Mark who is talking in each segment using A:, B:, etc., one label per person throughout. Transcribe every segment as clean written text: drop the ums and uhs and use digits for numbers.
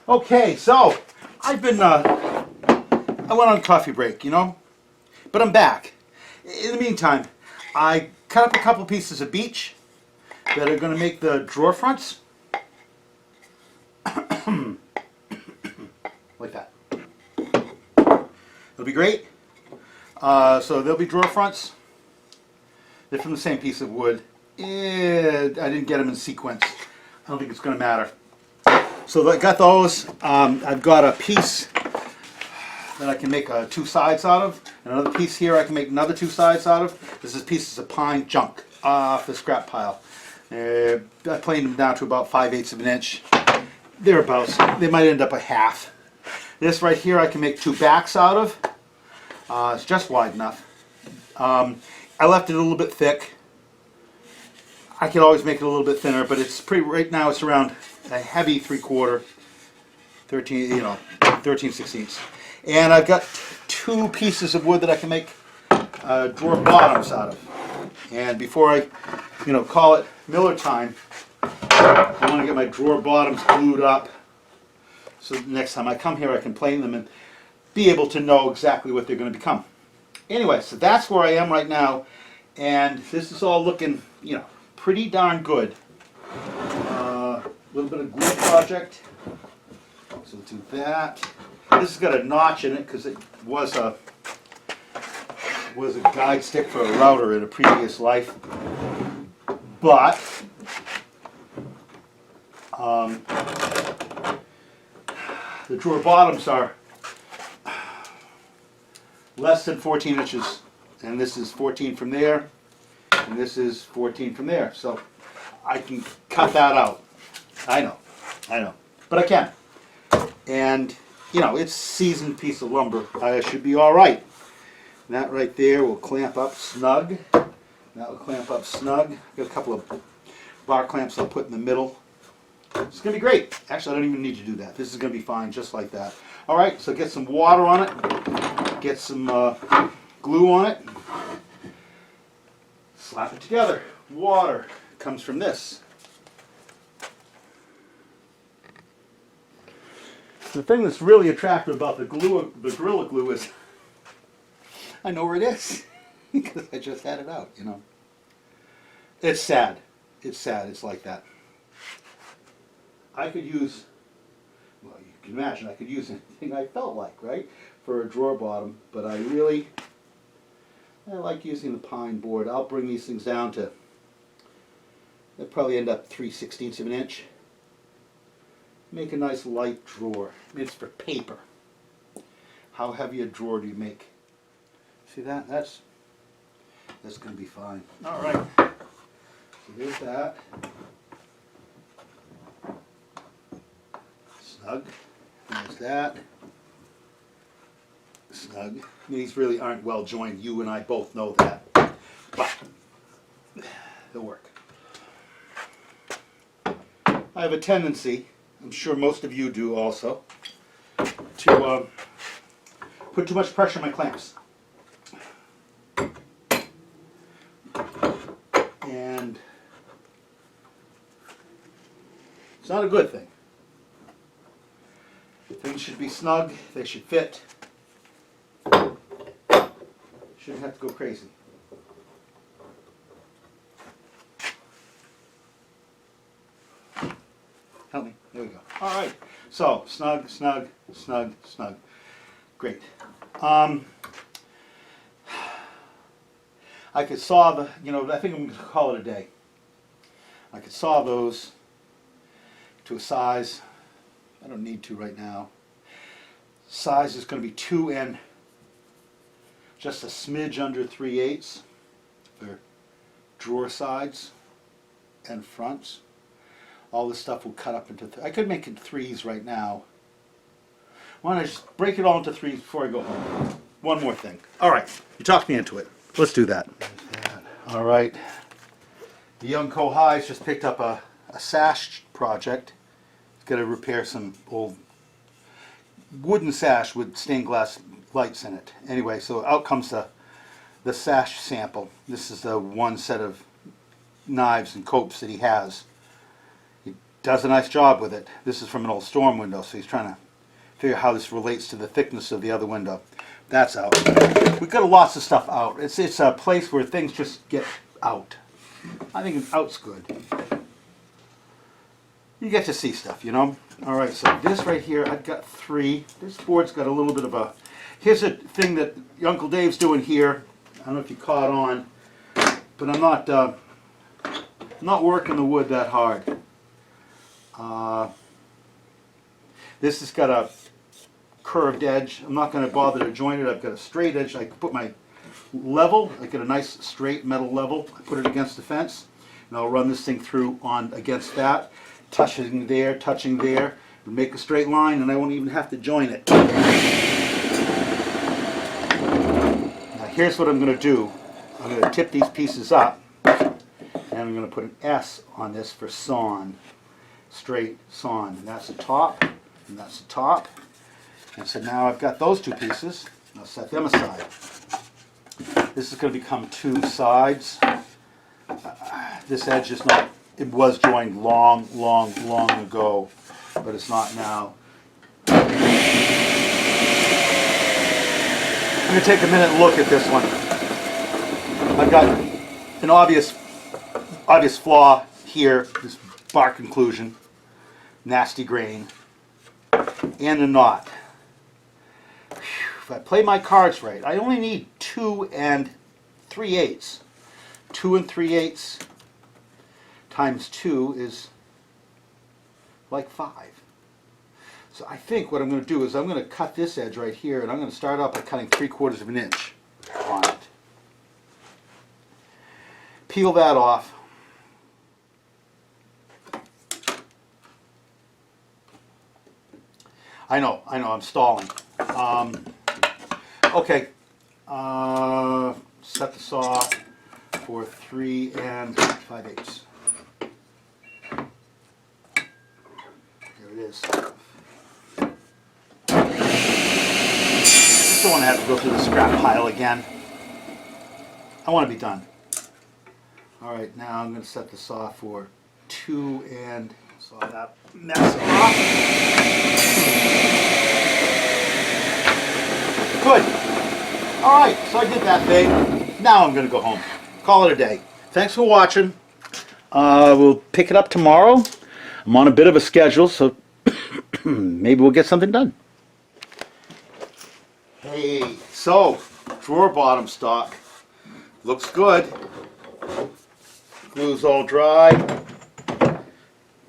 A: Okay, so I've been, I went on a coffee break, but I'm back. In the meantime, I cut up a couple pieces of beech that are going to make the drawer fronts, like that. It'll be great. So there'll be drawer fronts. They're from the same piece of wood. I didn't get them in sequence. I don't think it's going to matter. So I got those. I've got a piece that I can make two sides out of. Another piece here I can make another two sides out of. This is pieces of pine junk off the scrap pile. I planed them down to about 5/8 of an inch. Thereabouts. They might end up a half. This right here I can make two backs out of. It's just wide enough. I left it a little bit thick. I could always make it a little bit thinner, but it's pretty. Right now it's around a heavy 3/4, 13/16. And I've got two pieces of wood that I can make drawer bottoms out of. And before I, call it Miller time, I want to get my drawer bottoms glued up. So next time I come here, I can plane them and be able to know exactly what they're going to become. Anyway, so that's where I am right now, and this is all looking, pretty darn good. A little bit of glue project, so we'll do that. This has got a notch in it because it was a guide stick for a router in a previous life, but the drawer bottoms are less than 14 inches, and this is 14 from there, and this is 14 from there, so I can cut that out. I know, but I can. And it's a seasoned piece of lumber. I should be all right. And that right there will clamp up snug. That will clamp up snug. Got a couple of bar clamps I'll put in the middle. It's going to be great. Actually, I don't even need to do that. This is going to be fine just like that. All right, so get some water on it. Get some glue on it. Slap it together. Water comes from this. The thing that's really attractive about the Gorilla Glue is I know where it is because I just had it out, It's sad. It's sad. It's like that. I could use, well, you can imagine I could use anything I felt like, right, for a drawer bottom, but I like using the pine board. I'll bring these things down to, they'll probably end up 3/16 of an inch. Make a nice light drawer. I mean, it's for paper. How heavy a drawer do you make? See that? That's going to be fine. All right. So there's that. Snug. There's that. Snug. I mean, these really aren't well joined. You and I both know that. But they'll work. I have a tendency, I'm sure most of you do also, to put too much pressure on my clamps. And it's not a good thing. Things should be snug, they should fit. Shouldn't have to go crazy. Help me. There we go. All right. So snug, snug, snug, snug. Great. I could saw the, I think I'm going to call it a day. I could saw those to a size. I don't need to right now. Size is going to be 2 and just a smidge under 3/8 for drawer sides and fronts. All this stuff will cut up into, I could make it 3s right now. Why don't I just break it all into 3s before I go home? One more thing. All right, you talked me into it. Let's do that. All right. The young Kohai's just picked up a sash project. He's got to repair some old wooden sash with stained glass lights in it. Anyway, so out comes the sash sample. This is the one set of knives and copes that he has. He does a nice job with it. This is from an old storm window, so he's trying to figure out how this relates to the thickness of the other window. That's out. We've got lots of stuff out. It's a place where things just get out. I think out's good. You get to see stuff, you know? All right, so this right here, I've got 3. This board's got a little bit of a... Here's a thing that Uncle Dave's doing here. I don't know if you caught on, but I'm not working the wood that hard. This has got a curved edge. I'm not going to bother to join it. I've got a straight edge. I put my level. I get a nice straight metal level. I put it against the fence, and I'll run this thing through on against that, touching there, and make a straight line, and I won't even have to join it. Now here's what I'm going to do. I'm going to tip these pieces up, and I'm going to put an S on this for sawn. Straight sawn. And that's the top, and that's the top. And so now I've got those 2 pieces. I'll set them aside. This is going to become 2 sides. This edge is not, it was joined long ago, but it's not now. I'm going to take a minute and look at this one. I've got an obvious flaw here, this bark inclusion, nasty grain, and a knot. If I play my cards right, I only need 2 3/8. 2 3/8 times 2 is like 5. So I think what I'm going to do is I'm going to cut this edge right here, and I'm going to start out by cutting 3/4 of an inch on it. Peel that off. I know, I'm stalling. Okay, set the saw for 3 5/8. There it is. I don't want to have to go through the scrap pile again. I want to be done. All right, now I'm going to set the saw for 2 and saw that mess off. Good. All right, so I did that thing. Now I'm going to go home. Call it a day. Thanks for watching. We'll pick it up tomorrow. I'm on a bit of a schedule, so maybe we'll get something done. Hey, so drawer bottom stock looks good. Glue's all dry,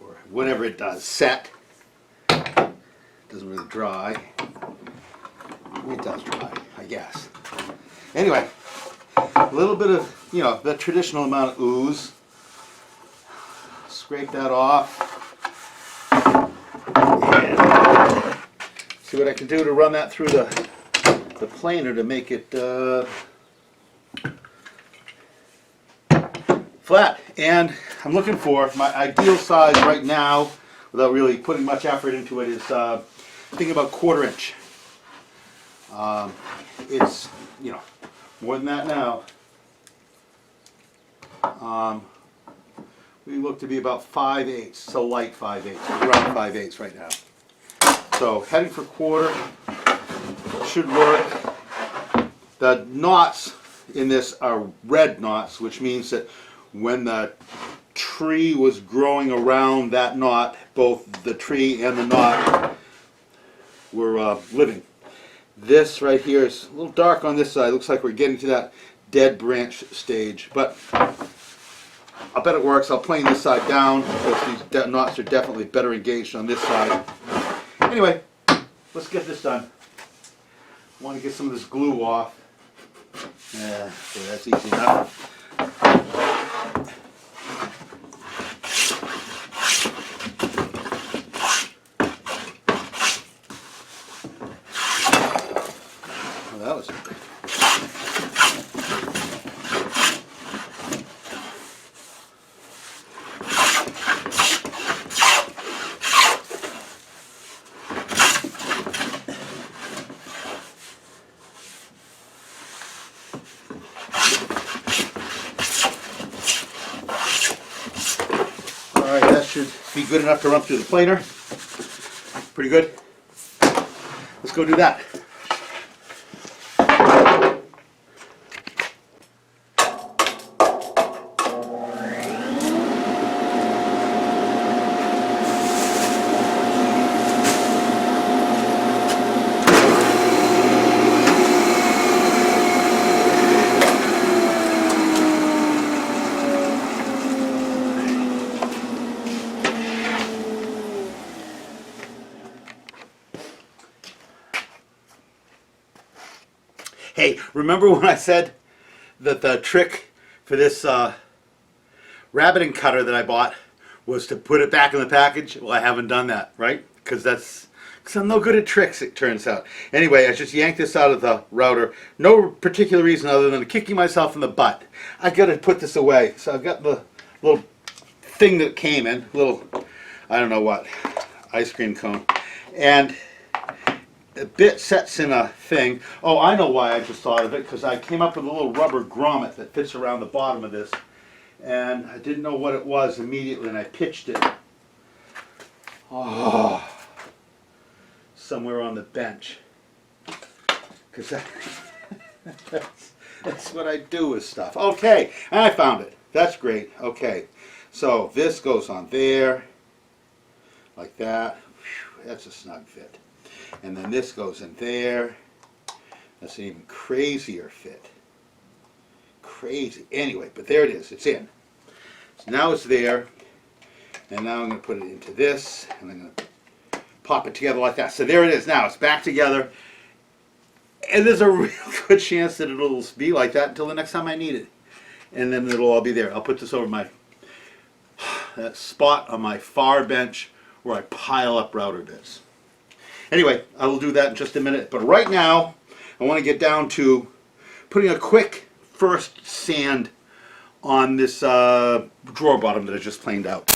A: or whatever it does, set. Doesn't really dry. It does dry, I guess. Anyway, a little bit of, you know, the traditional amount of ooze. Scrape that off. And see what I can do to run that through the planer to make it flat. And I'm looking for my ideal size right now, without really putting much effort into it, is thinking about 1/4 inch. It's, you know, more than that now. We look to be about 5/8, so light 5/8, around 5/8 right now. So heading for 1/4 should work. The knots in this are red knots, which means that when the tree was growing around that knot, both the tree and the knot were living. This right here is a little dark on this side. Looks like we're getting to that dead branch stage, but I bet it works. I'll plane this side down because these knots are definitely better engaged on this side. Anyway, let's get this done. I want to get some of this glue off. Yeah, so that's easy enough. Well, that was good enough to run through the planer. Pretty good. Let's go do that. Hey, remember when I said that the trick for this rabbiting cutter that I bought was to put it back in the package? Well, I haven't done that, right? Because I'm no good at tricks, it turns out. Anyway, I just yanked this out of the router. No particular reason other than kicking myself in the butt. I got to put this away. So I've got the little thing that came in, little, I don't know what, ice cream cone. And a bit sets in a thing. Oh, I know why I just thought of it, because I came up with a little rubber grommet that fits around the bottom of this, and I didn't know what it was immediately, and I pitched it somewhere on the bench, because that's what I do with stuff. Okay, I found it. That's great. Okay, so this goes on there, like that. Whew, that's a snug fit. And then this goes in there. That's an even crazier fit. Crazy. Anyway, but there it is. It's in. So now it's there. And now I'm going to put it into this. And I'm going to pop it together like that. So there it is now. It's back together. And there's a real good chance that it'll be like that until the next time I need it. And then it'll all be there. I'll put this over my that spot on my far bench where I pile up router bits. Anyway, I will do that in just a minute. But right now, I want to get down to putting a quick first sand on this drawer bottom that I just planed out.